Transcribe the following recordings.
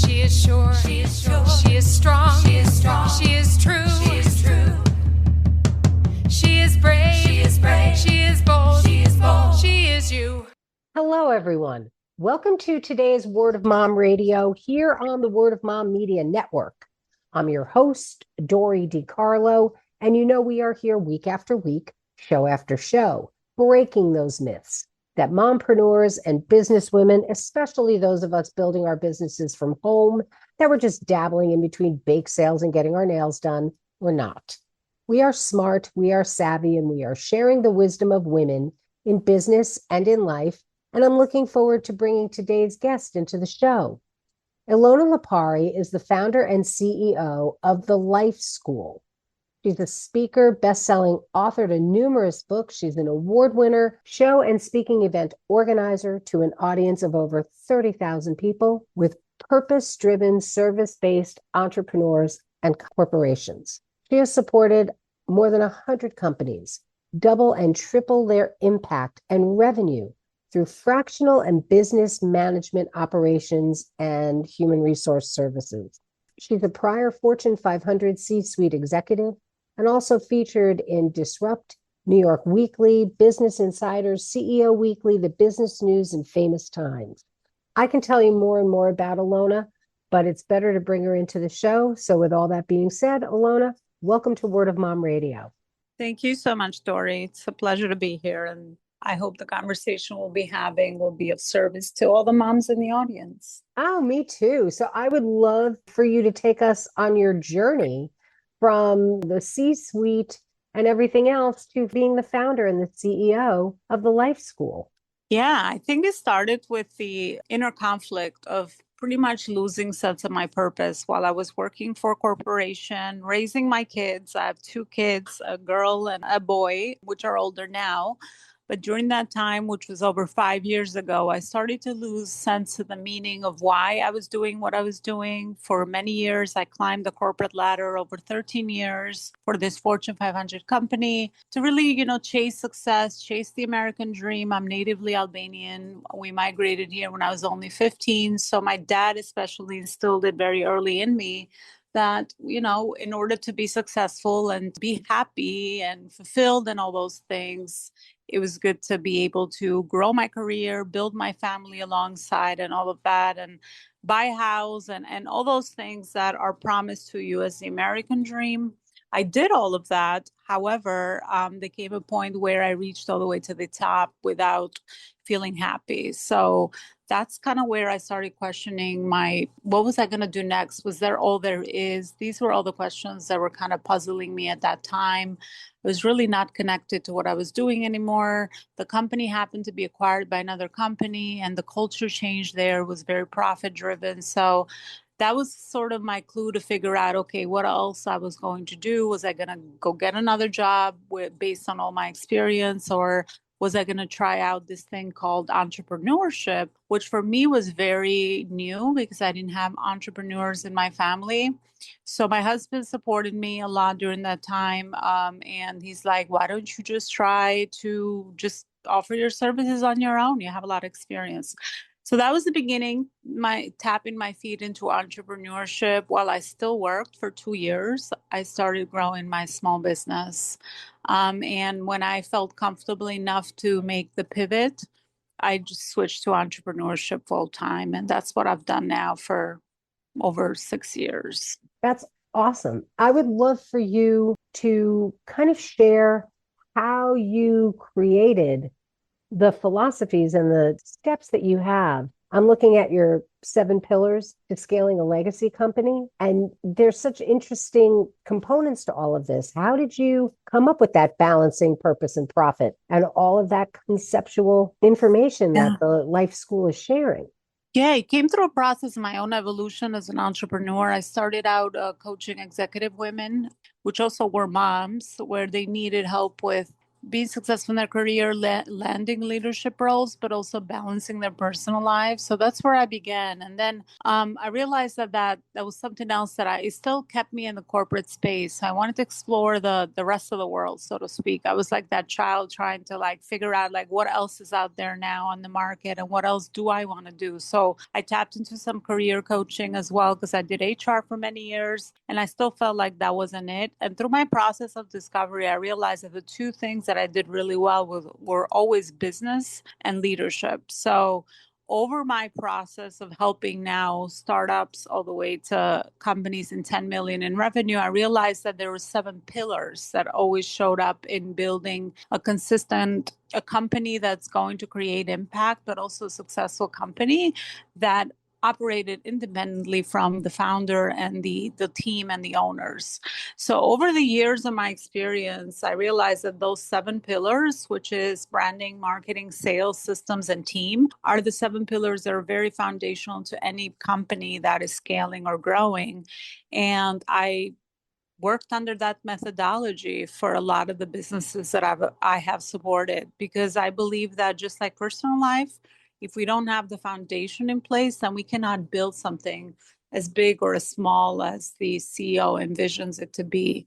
She is sure. She is sure. She is strong. She is strong. She is true. She is true. She is brave. She is brave. She is bold. She is bold. She is you. Hello, everyone. Welcome to today's Word of Mom Radio here on the Word of Mom Media Network. I'm your host, Dori DeCarlo, and you know we are here week after week, show after show, breaking those myths that mompreneurs and businesswomen, especially those of us building our businesses from home, that we're just dabbling in between bake sales and getting our nails done, we're not. We are smart, we are savvy, and we are sharing the wisdom of women in business and in life. And I'm looking forward to bringing today's guest into the show. Elona Lopari is the founder and CEO of The Life School. She's a speaker, best-selling author to numerous books. She's an award winner, show and speaking event organizer to an audience of over 30,000 people with purpose-driven, service-based entrepreneurs and corporations. She has supported more than 100 companies, double and triple their impact and revenue through fractional and business management operations and human resource services. She's a prior Fortune 500 C-suite executive and also featured in Disrupt, New York Weekly, Business Insider's CEO Weekly, The Business News, and Famous Times. I can tell you more and more about Elona, but it's better to bring her into the show. So with all that being said, Elona, welcome to Word of Mom Radio. Thank you so much, Dori. It's a pleasure to be here, and I hope the conversation we'll be having will be of service to all the moms in the audience. Oh, me too. So I would love for you to take us on your journey from the C-suite and everything else to being the founder and the CEO of The Life School. Yeah, I think it started with the inner conflict of pretty much losing sense of my purpose while I was working for a corporation, raising my kids. I have 2 kids, a girl and a boy, which are older now. But during that time, which was over 5 years ago, I started to lose sense of the meaning of why I was doing what I was doing. For many years, I climbed the corporate ladder over 13 years for this Fortune 500 company to really, chase success, chase the American dream. I'm natively Albanian. We migrated here when I was only 15. So my dad especially instilled it very early in me that, in order to be successful and be happy and fulfilled and all those things, it was good to be able to grow my career, build my family alongside and all of that, and buy a house and all those things that are promised to you as the American dream. I did all of that. However, there came a point where I reached all the way to the top without feeling happy. So that's kind of where I started questioning what was I going to do next? Was there all there is? These were all the questions that were kind of puzzling me at that time. I was really not connected to what I was doing anymore. The company happened to be acquired by another company, and the culture change there was very profit driven. So that was sort of my clue to figure out, okay, what else I was going to do? Was I going to go get another job based on all my experience, or was I going to try out this thing called entrepreneurship, which for me was very new because I didn't have entrepreneurs in my family. So my husband supported me a lot during that time. And he's like, why don't you just try to just offer your services on your own? You have a lot of experience. So that was the beginning, my tapping my feet into entrepreneurship. While I still worked for 2 years, I started growing my small business. And when I felt comfortable enough to make the pivot, I just switched to entrepreneurship full time. And that's what I've done now for over 6 years. That's awesome. I would love for you to kind of share how you created the philosophies and the steps that you have. I'm looking at your 7 pillars to scaling a legacy company, and there's such interesting components to all of this. How did you come up with that balancing purpose and profit and all of that conceptual information that the Life School is sharing? Yeah, it came through a process of my own evolution as an entrepreneur. I started out coaching executive women, which also were moms, where they needed help with being successful in their career, landing leadership roles, but also balancing their personal lives. So that's where I began. And then I realized that was something else that it still kept me in the corporate space. I wanted to explore the rest of the world, so to speak. I was like that child trying to like figure out like what else is out there now on the market and what else do I want to do. So I tapped into some career coaching as well because I did HR for many years and I still felt like that wasn't it. And through my process of discovery, I realized that the two things that I did really well were always business and leadership. So over my process of helping now startups all the way to companies in 10 million in revenue, I realized that there were 7 pillars that always showed up in building a company that's going to create impact, but also a successful company that operated independently from the founder and the team and the owners. So over the years of my experience, I realized that those 7 pillars, which is branding, marketing, sales, systems, and team, are the 7 pillars that are very foundational to any company that is scaling or growing. And I worked under that methodology for a lot of the businesses that I have supported, because I believe that just like personal life, if we don't have the foundation in place, then we cannot build something as big or as small as the CEO envisions it to be.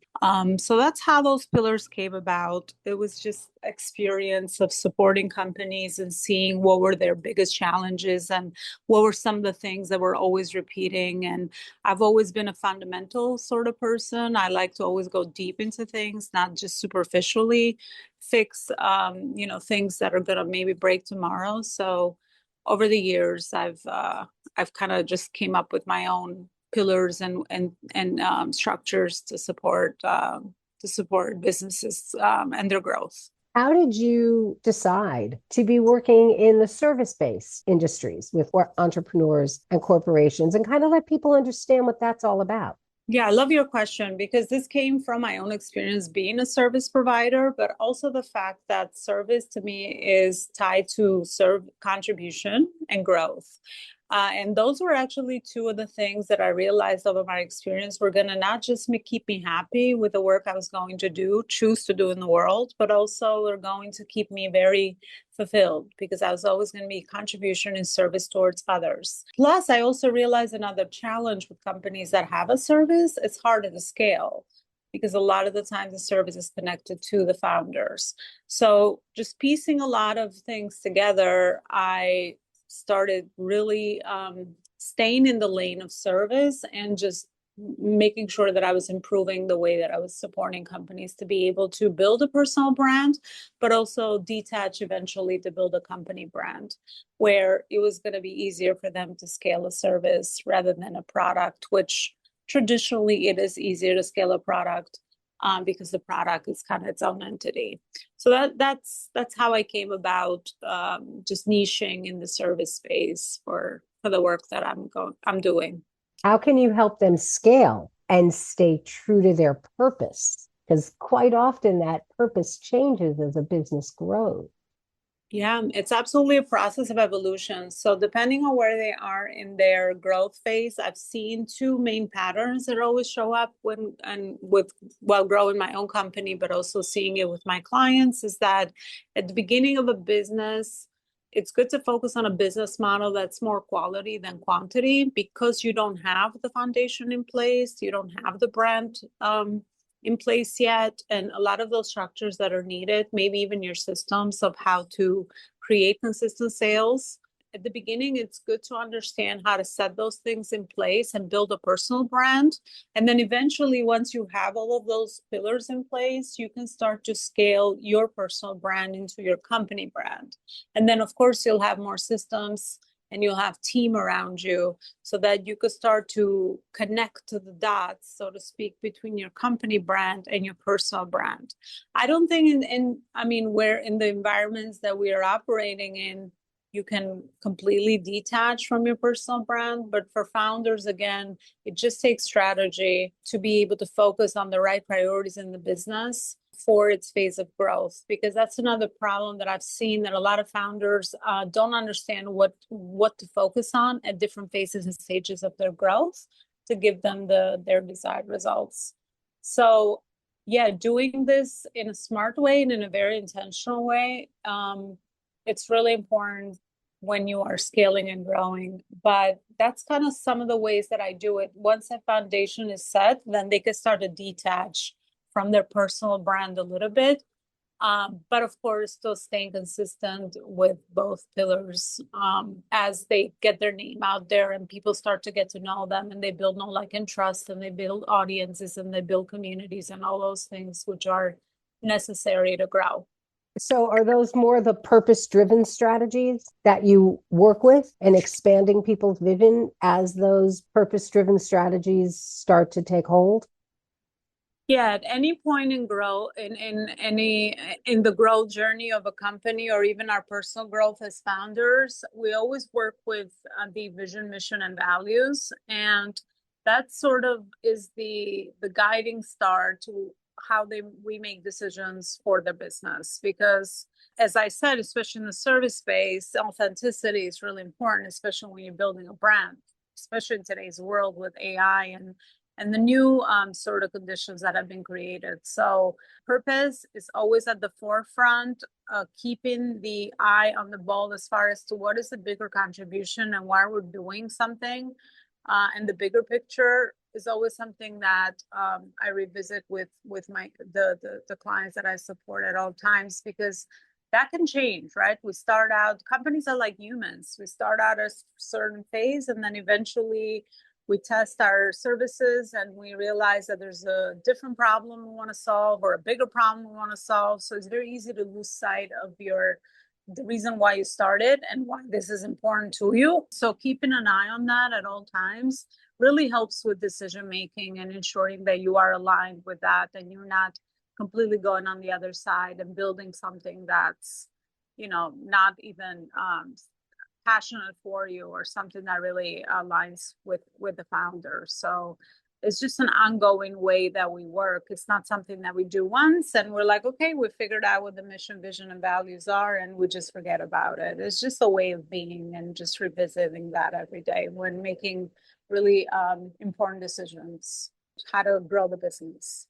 So that's how those pillars came about. It was just experience of supporting companies and seeing what were their biggest challenges and what were some of the things that were always repeating. And I've always been a fundamental sort of person. I like to always go deep into things, not just superficially fix, things that are going to maybe break tomorrow. So over the years, I've kind of just came up with my own pillars and structures to support businesses and their growth. How did you decide to be working in the service-based industries with entrepreneurs and corporations and kind of let people understand what that's all about? Yeah, I love your question because this came from my own experience being a service provider, but also the fact that service to me is tied to contribution and growth. And those were actually two of the things that I realized over my experience were going to not just keep me happy with the work I was going to choose to do in the world, but also were going to keep me very fulfilled because I was always going to be contribution and service towards others. Plus, I also realized another challenge with companies that have a service, it's harder to scale because a lot of the time the service is connected to the founders. So just piecing a lot of things together, I started really staying in the lane of service and just making sure that I was improving the way that I was supporting companies to be able to build a personal brand, but also detach eventually to build a company brand where it was going to be easier for them to scale a service rather than a product, which traditionally it is easier to scale a product because the product is kind of its own entity. So that's how I came about just niching in the service space for the work that I'm doing. How can you help them scale and stay true to their purpose? Because quite often that purpose changes as a business grows. Yeah, it's absolutely a process of evolution. So depending on where they are in their growth phase, I've seen 2 main patterns that always show up while growing my own company, but also seeing it with my clients, is that at the beginning of a business, it's good to focus on a business model that's more quality than quantity because you don't have the foundation in place, you don't have the brand in place yet, and a lot of those structures that are needed, maybe even your systems of how to create consistent sales. At the beginning, it's good to understand how to set those things in place and build a personal brand. And then eventually, once you have all of those pillars in place, you can start to scale your personal brand into your company brand. And then, of course, you'll have more systems and you'll have team around you so that you could start to connect to the dots, so to speak, between your company brand and your personal brand. I don't think we're in the environments that we are operating in, you can completely detach from your personal brand. But for founders, again, it just takes strategy to be able to focus on the right priorities in the business for its phase of growth, because that's another problem that I've seen, that a lot of founders don't understand what to focus on at different phases and stages of their growth to give them their desired results. So Yeah, doing this in a smart way and in a very intentional way. It's really important when you are scaling and growing. But that's kind of some of the ways that I do it. Once a foundation is set, then they can start to detach from their personal brand a little bit. But of course, still staying consistent with both pillars as they get their name out there and people start to get to know them and they build know, like, and trust, and they build audiences and they build communities and all those things which are necessary to grow. So are those more the purpose-driven strategies that you work with and expanding people's vision as those purpose-driven strategies start to take hold? Yeah, at any point in growth, in the growth journey of a company or even our personal growth as founders, we always work with the vision, mission, and values, and that sort of is the guiding star to how we make decisions for the business. Because, as I said, especially in the service space, authenticity is really important, especially when you're building a brand, especially in today's world with AI and the new sort of conditions that have been created. So purpose is always at the forefront, keeping the eye on the ball as far as to what is the bigger contribution and why we're doing something. And the bigger picture is always something that I revisit with the clients that I support at all times, because that can change, right? We start out, companies are like humans. We start out at a certain phase, and then eventually we test our services and we realize that there's a different problem we want to solve or a bigger problem we want to solve. So it's very easy to lose sight of the reason why you started and why this is important to you. So keeping an eye on that at all times really helps with decision making and ensuring that you are aligned with that and you're not completely going on the other side and building something that's, not even passionate for you or something that really aligns with the founder. So it's just an ongoing way that we work. It's not something that we do once and we're like, okay, we figured out what the mission, vision, and values are, and we just forget about it. It's just a way of being and just revisiting that every day when making really important decisions, how to grow the business.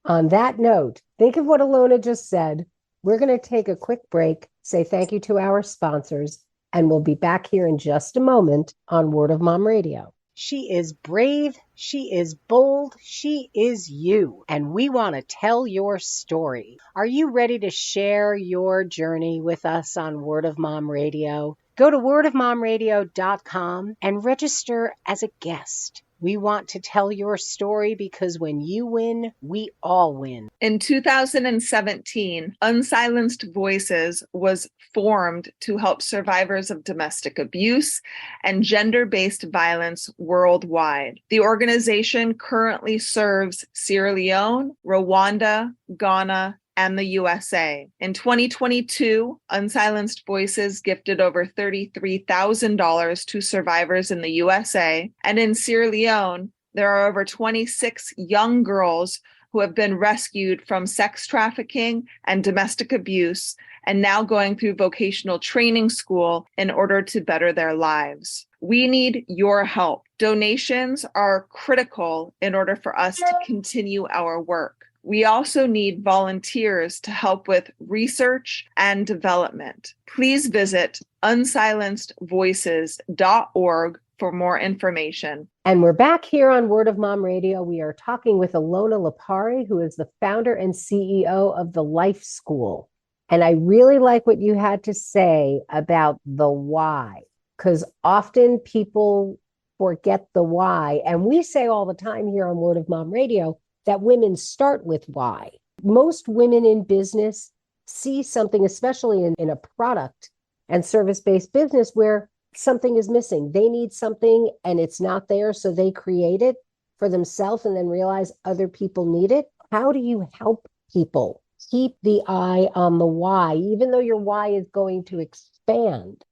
On that note, think of what Elona just said. We're going to take a quick break, say thank you to our sponsors, and we'll be back here in just a moment on Word of Mom Radio. She is brave, she is bold, she is you, and we want to tell your story. Are you ready to share your journey with us on Word of Mom Radio? Go to wordofmomradio.com and register as a guest. We want to tell your story because when you win, we all win. In 2017, Unsilenced Voices was formed to help survivors of domestic abuse and gender-based violence worldwide. The organization currently serves Sierra Leone, Rwanda, Ghana, and the USA. In 2022, Unsilenced Voices gifted over $33,000 to survivors in the USA. And in Sierra Leone, there are over 26 young girls who have been rescued from sex trafficking and domestic abuse and now going through vocational training school in order to better their lives. We need your help. Donations are critical in order for us to continue our work. We also need volunteers to help with research and development. Please visit unsilencedvoices.org for more information. And we're back here on Word of Mom Radio. We are talking with Elona Lopari, who is the founder and CEO of the Life School. And I really like what you had to say about the why, because often people forget the why. And we say all the time here on Word of Mom Radio that women start with why. Most women in business see something, especially in a product and service-based business, where something is missing. They need something and it's not there, so they create it for themselves and then realize other people need it. How do you help people keep the eye on the why, even though your why is going to expand?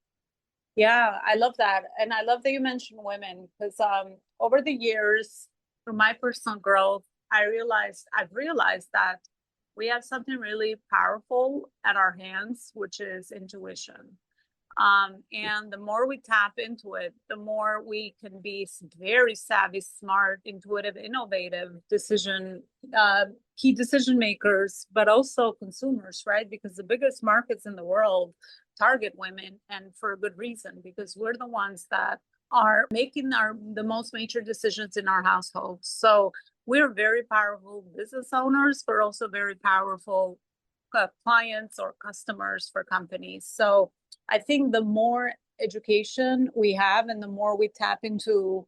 Yeah, I love that. And I love that you mentioned women, because over the years, through my personal growth, I've realized that we have something really powerful at our hands, which is intuition. And the more we tap into it, the more we can be very savvy, smart, intuitive, innovative key decision makers, but also consumers, right? Because the biggest markets in the world target women, and for a good reason, because we're the ones that are making the most major decisions in our households. So we're very powerful business owners, but also very powerful clients or customers for companies. So I think the more education we have and the more we tap into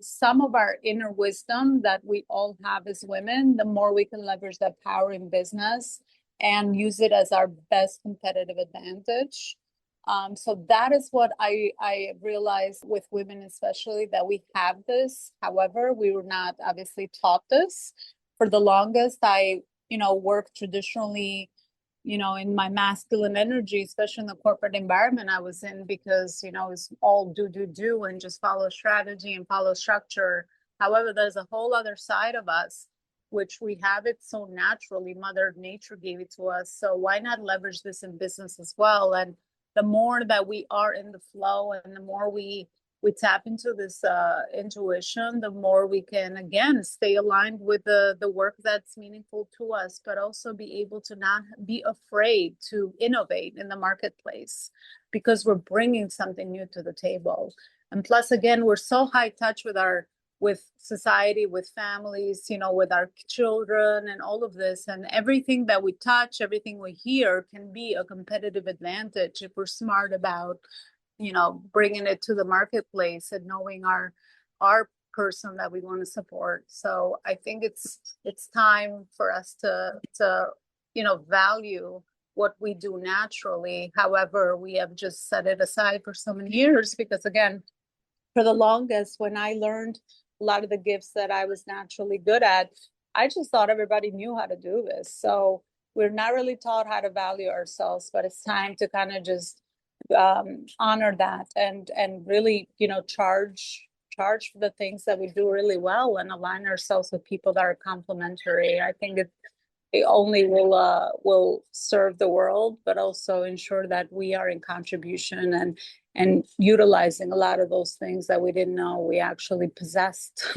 some of our inner wisdom that we all have as women, the more we can leverage that power in business and use it as our best competitive advantage. So that is what I realized with women, especially, that we have this. However, we were not obviously taught this. For the longest, I worked traditionally in my masculine energy, especially in the corporate environment I was in, because, it's all do and just follow strategy and follow structure. However, there's a whole other side of us, which we have it so naturally. Mother Nature gave it to us. So why not leverage this in business as well? And the more that we are in the flow and the more we tap into this intuition, the more we can, again, stay aligned with the work that's meaningful to us, but also be able to not be afraid to innovate in the marketplace, because we're bringing something new to the table. And plus, again, we're so high touch with society, with families, with our children and all of this. And everything that we touch, everything we hear can be a competitive advantage if we're smart about bringing it to the marketplace and knowing our person that we want to support. So I think it's time for us to value what we do naturally. However, we have just set it aside for so many years, because again, for the longest, when I learned a lot of the gifts that I was naturally good at, I just thought everybody knew how to do this. So we're not really taught how to value ourselves, but it's time to kind of just honor that and really charge for the things that we do really well and align ourselves with people that are complementary. I think it only will serve the world, but also ensure that we are in contribution and utilizing a lot of those things that we didn't know we actually possessed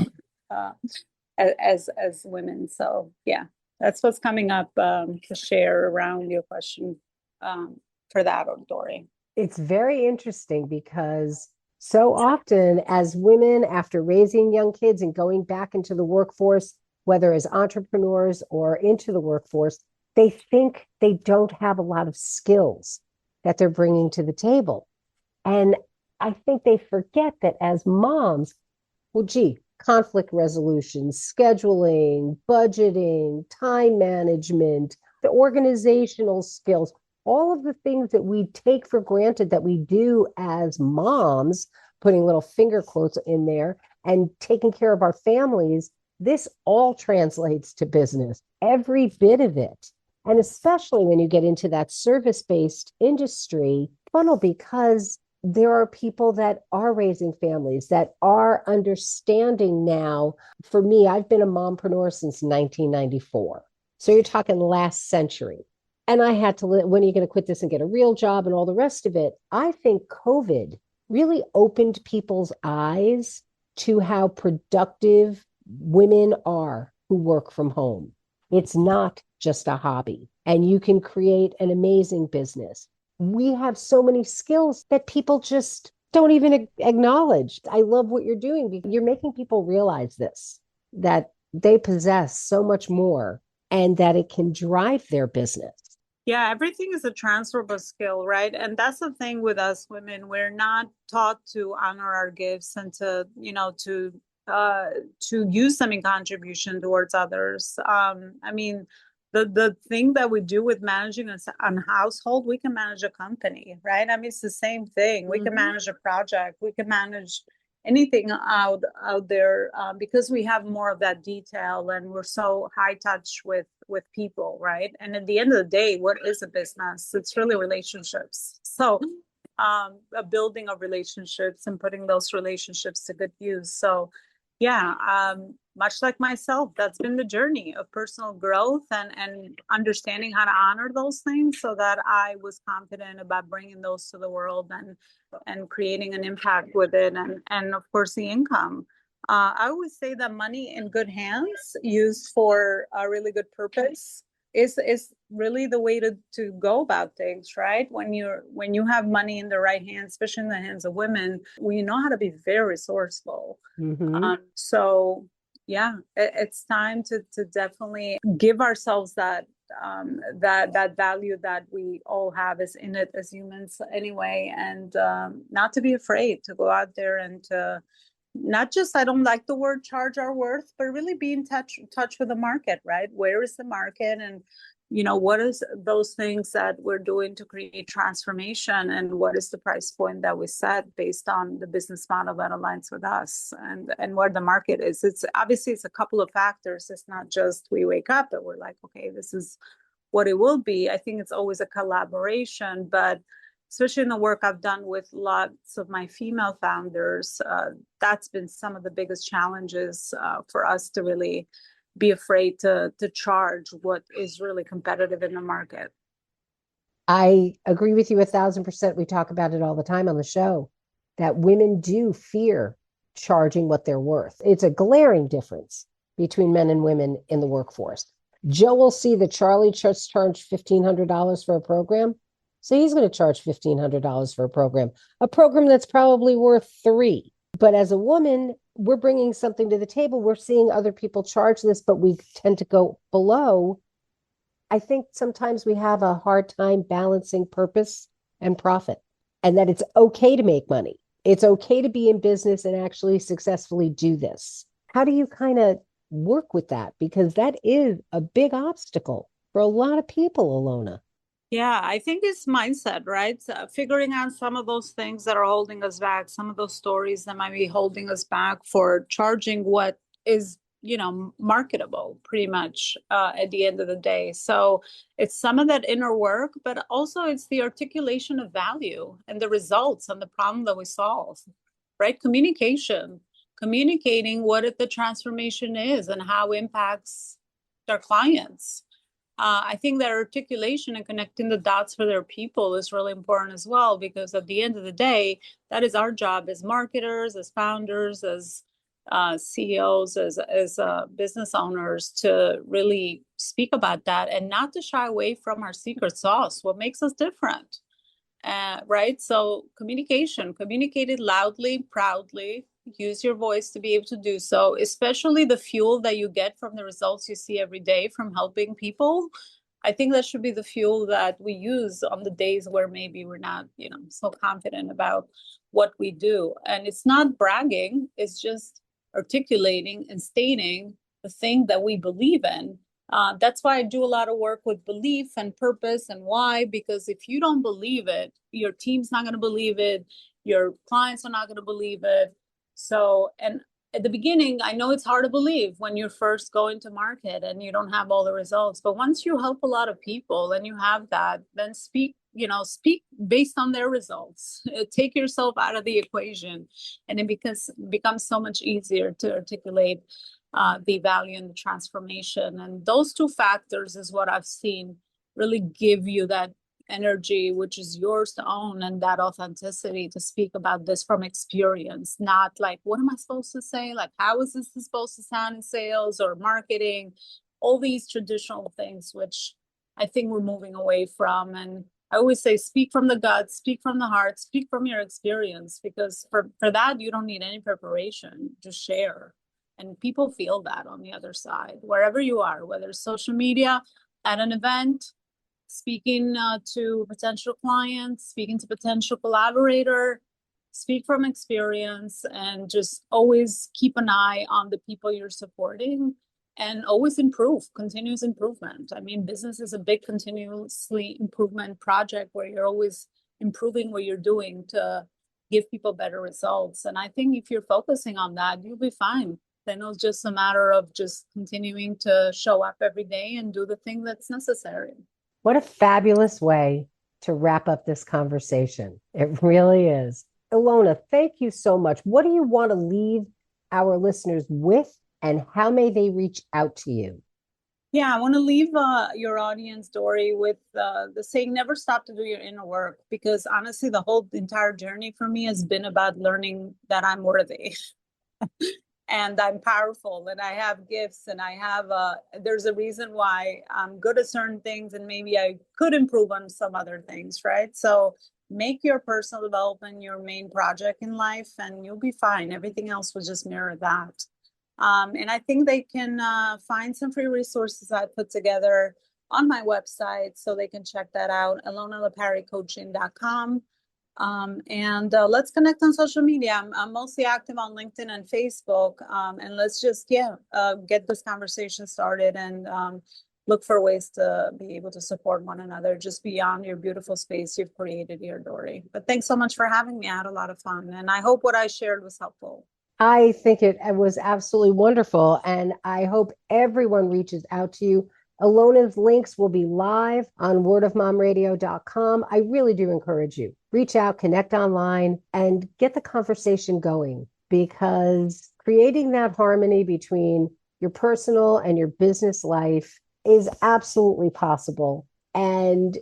as women. So yeah, that's what's coming up to share around your question for that, Dori. It's very interesting because so often as women, after raising young kids and going back into the workforce, whether as entrepreneurs or into the workforce, they think they don't have a lot of skills that they're bringing to the table. And I think they forget that as moms, conflict resolution, scheduling, budgeting, time management, the organizational skills, all of the things that we take for granted that we do as moms, putting little finger quotes in there, and taking care of our families, this all translates to business, every bit of it. And especially when you get into that service-based industry funnel, because there are people that are raising families, that are understanding now. For me, I've been a mompreneur since 1994. So you're talking last century. And I had to, when are you going to quit this and get a real job and all the rest of it? I think COVID really opened people's eyes to how productive women are who work from home. It's not just a hobby, and you can create an amazing business. We have so many skills that people just don't even acknowledge. I love what you're doing because you're making people realize this, that they possess so much more and that it can drive their business. Yeah, everything is a transferable skill, right? And that's the thing with us women. We're not taught to honor our gifts and to use them in contribution towards others. I mean, the thing that we do with managing a household, we can manage a company, right? I mean, it's the same thing. We can manage a project. We can manage anything out there because we have more of that detail and we're so high touch with people, right? And at the end of the day, what is a business? It's really relationships. So a building of relationships and putting those relationships to good use. So Yeah, much like myself, that's been the journey of personal growth and understanding how to honor those things so that I was confident about bringing those to the world and creating an impact with it and of course the income. I always say that money in good hands used for a really good purpose is really the way to go about things, right? When you have money in the right hands, especially in the hands of women, we know how to be very resourceful. Mm-hmm. So yeah, it's time to definitely give ourselves that value that we all have is in it as humans anyway, and not to be afraid to go out there and to not just, I don't like the word charge our worth, but really be in touch with the market, right? Where is the market, and what is those things that we're doing to create transformation, and what is the price point that we set based on the business model that aligns with us and where the market is. It's obviously it's a couple of factors. It's not just we wake up and we're like, okay, this is what it will be. I think it's always a collaboration, but especially in the work I've done with lots of my female founders, that's been some of the biggest challenges for us to really be afraid to charge what is really competitive in the market. I agree with you 1,000%. We talk about it all the time on the show that women do fear charging what they're worth. It's a glaring difference between men and women in the workforce. Joe will see that Charlie just charged $1,500 for a program. So he's going to charge $1,500 for a program that's probably worth $3. But as a woman, we're bringing something to the table. We're seeing other people charge this, but we tend to go below. I think sometimes we have a hard time balancing purpose and profit, and that it's okay to make money. It's okay to be in business and actually successfully do this. How do you kind of work with that? Because that is a big obstacle for a lot of people, Elona. Yeah, I think it's mindset, right? Figuring out some of those things that are holding us back, some of those stories that might be holding us back for charging what is, marketable pretty much at the end of the day. So it's some of that inner work, but also it's the articulation of value and the results and the problem that we solve, right? Communicating what the transformation is and how it impacts their clients. I think that articulation and connecting the dots for their people is really important as well, because at the end of the day, that is our job as marketers, as founders, as CEOs, as business owners, to really speak about that and not to shy away from our secret sauce, what makes us different, right? So communicate it loudly, proudly. Use your voice to be able to do so, especially the fuel that you get from the results you see every day from helping people. I think that should be the fuel that we use on the days where maybe we're not, so confident about what we do. And it's not bragging, it's just articulating and stating the thing that we believe in. That's why I do a lot of work with belief and purpose and why, because if you don't believe it, your team's not going to believe it, your clients are not going to believe it. So, and at the beginning, I know it's hard to believe when you're first going to market and you don't have all the results. But once you help a lot of people and you have that, then speak based on their results. Take yourself out of the equation, and it becomes so much easier to articulate the value and the transformation. And those two factors is what I've seen really give you that energy, which is yours to own, and that authenticity to speak about this from experience, not like, what am I supposed to say? Like, how is this supposed to sound in sales or marketing? All these traditional things, which I think we're moving away from. And I always say, speak from the gut, speak from the heart, speak from your experience, because for that, you don't need any preparation, just share. And people feel that on the other side, wherever you are, whether it's social media, at an event, speaking to potential clients, speaking to potential collaborator, speak from experience, and just always keep an eye on the people you're supporting and always improve, continuous improvement. I mean, business is a big continuously improvement project where you're always improving what you're doing to give people better results. And I think if you're focusing on that, you'll be fine. Then it's just a matter of just continuing to show up every day and do the thing that's necessary. What a fabulous way to wrap up this conversation. It really is. Elona, thank you so much. What do you want to leave our listeners with, and how may they reach out to you? Yeah, I want to leave your audience, Dori, with the saying, never stop to do your inner work, because honestly, the whole entire journey for me has been about learning that I'm worthy and I'm powerful and I have gifts and I have, there's a reason why I'm good at certain things and maybe I could improve on some other things, right? So make your personal development your main project in life and you'll be fine. Everything else will just mirror that. And I think they can find some free resources I put together on my website, so they can check that out, elonaloparicoaching.com. And let's connect on social media. I'm mostly active on LinkedIn and Facebook. And let's just, get this conversation started and look for ways to be able to support one another just beyond your beautiful space you've created here, Dori. But thanks so much for having me. I had a lot of fun. And I hope what I shared was helpful. I think it was absolutely wonderful, and I hope everyone reaches out to you. Elona's links will be live on wordofmomradio.com. I really do encourage you. Reach out, connect online, and get the conversation going, because creating that harmony between your personal and your business life is absolutely possible. And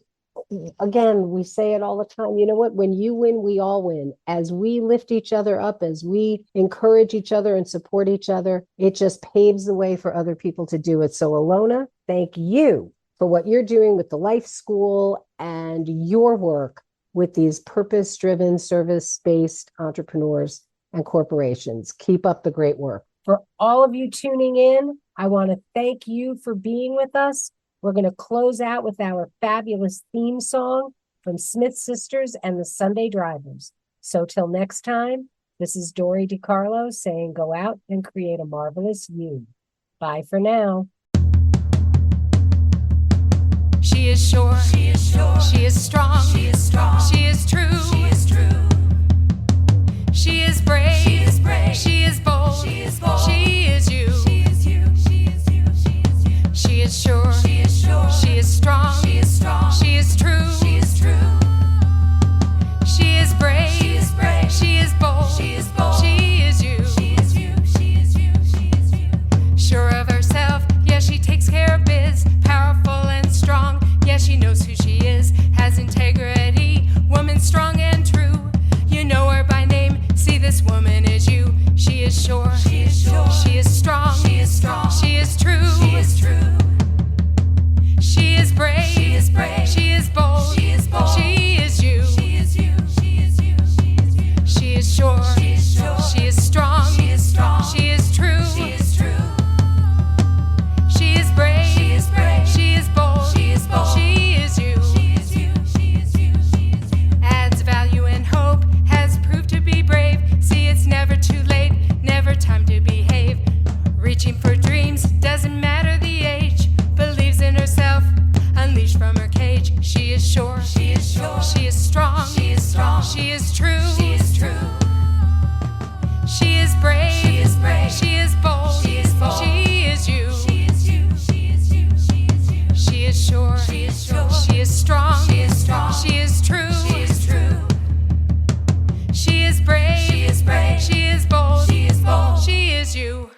again, we say it all the time. You know what? When you win, we all win. As we lift each other up, as we encourage each other and support each other, it just paves the way for other people to do it. So, Elona, thank you for what you're doing with the Life School and your work with these purpose-driven, service-based entrepreneurs and corporations. Keep up the great work. For all of you tuning in, I want to thank you for being with us. We're going to close out with our fabulous theme song from Smith Sisters and the Sunday Drivers. So till next time, this is Dori DeCarlo saying go out and create a marvelous you. Bye for now. She is sure, she is sure, she is strong, she is strong, she is true, she is true. She is brave, she is brave, she is bold, she is bold, she is you, she is you, she is you, she is you. She is sure, she is sure, she is strong, she is strong, she is true, she is true. She is brave, she is brave, she is bold, she is bold, she is you, she is you, she is you, she is you. Sure of herself, yeah, she takes care of biz, powerful and strong, yeah, she knows who she is, has integrity, woman strong and true. You know her by name, see this woman is you. She is sure, she is sure, she is strong, she is strong, she is true, she is true. She is brave, she is brave, she is bold, she is bold, she is you, she is you, she is you, she is you. She is sure, she is sure, she is strong, she is strong, she is true, she is true. She is brave, she is brave, she is bold, she is bold, she is you, she is you, she is you, she is you. Adds value and hope, has proved to be brave. See, it's never too late, never time to behave. Reaching for dreams, doesn't matter the age. Believes in herself, unleashed from her cage. She is sure, she is sure, she is strong, she is strong, she is true, she is true. She is brave, she is brave, she is bold, she is bold, she is you, she is you, she is you, she is you. She is sure, she is sure, she is strong, she is strong, she is true, she is true. She is brave, she is bold, she is bold, she is you.